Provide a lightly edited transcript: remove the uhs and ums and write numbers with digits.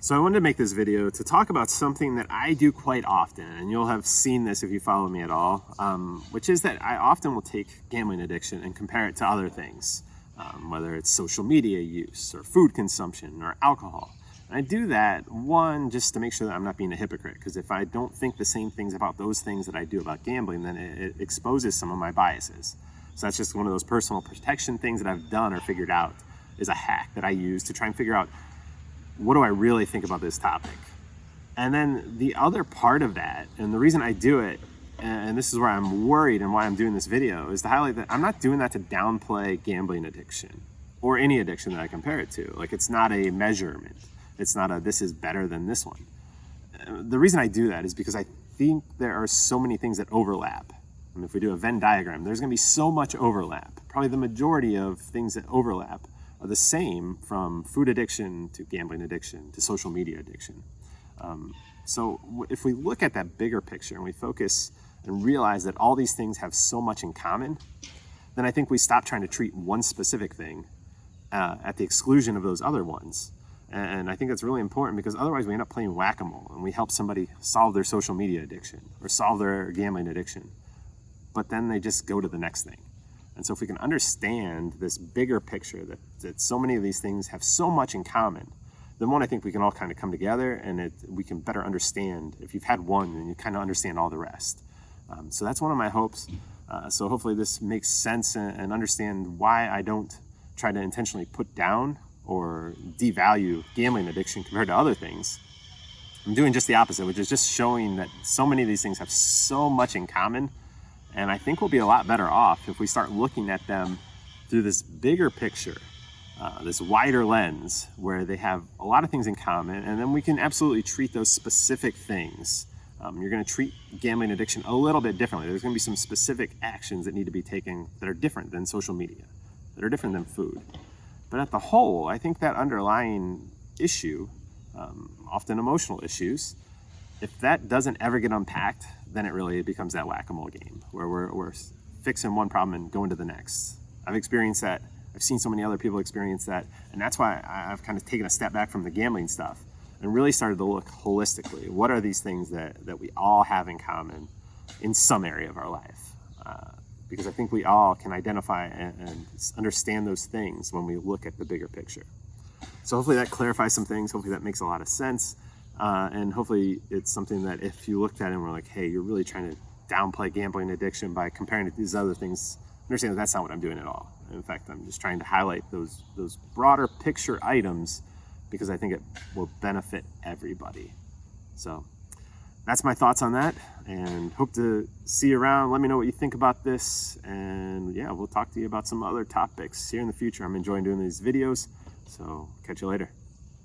So I wanted to make this video to talk about something that I do quite often, and you'll have seen this if you follow me at all, which is that I often will take gambling addiction and compare it to other things, whether it's social media use or food consumption or alcohol. And I do that, one, just to make sure that I'm not being a hypocrite, because if I don't think the same things about those things that I do about gambling, then it exposes some of my biases. So that's just one of those personal protection things that I've done or figured out is a hack that I use to try and figure out, what do I really think about this topic? And then the other part of that, and the reason I do it, and this is where I'm worried and why I'm doing this video, is to highlight that I'm not doing that to downplay gambling addiction or any addiction that I compare it to. Like, it's not a measurement. It's not a, this is better than this one. The reason I do that is because I think there are so many things that overlap. I mean, if we do a Venn diagram, there's gonna be so much overlap. Probably the majority of things that overlap are the same, from food addiction to gambling addiction to social media addiction. So if we look at that bigger picture and we focus and realize that all these things have so much in common, then I think we stop trying to treat one specific thing at the exclusion of those other ones. And I think that's really important, because otherwise we end up playing whack-a-mole and we help somebody solve their social media addiction or solve their gambling addiction, but then they just go to the next thing. And so if we can understand this bigger picture, that so many of these things have so much in common, then one, I think we can all kind of come together and we can better understand. If you've had one, then you kind of understand all the rest. So that's one of my hopes. So hopefully this makes sense and understand why I don't try to intentionally put down or devalue gambling addiction compared to other things. I'm doing just the opposite, which is just showing that so many of these things have so much in common. And I think we'll be a lot better off if we start looking at them through this bigger picture, this wider lens, where they have a lot of things in common, and then we can absolutely treat those specific things. You're going to treat gambling addiction a little bit differently. There's going to be some specific actions that need to be taken that are different than social media, that are different than food. But at the whole, I think that underlying issue, often emotional issues, if that doesn't ever get unpacked, then it really becomes that whack-a-mole game where we're fixing one problem and going to the next. I've experienced that. I've seen so many other people experience that. And that's why I've kind of taken a step back from the gambling stuff and really started to look holistically. What are these things that we all have in common in some area of our life? Because I think we all can identify and understand those things when we look at the bigger picture. So hopefully that clarifies some things. Hopefully that makes a lot of sense. And hopefully it's something that if you looked at it and were like, hey, you're really trying to downplay gambling addiction by comparing it to these other things, understand that that's not what I'm doing at all. In fact, I'm just trying to highlight those broader picture items because I think it will benefit everybody. So that's my thoughts on that, and hope to see you around. Let me know what you think about this, and yeah, we'll talk to you about some other topics here in the future. I'm enjoying doing these videos, so catch you later.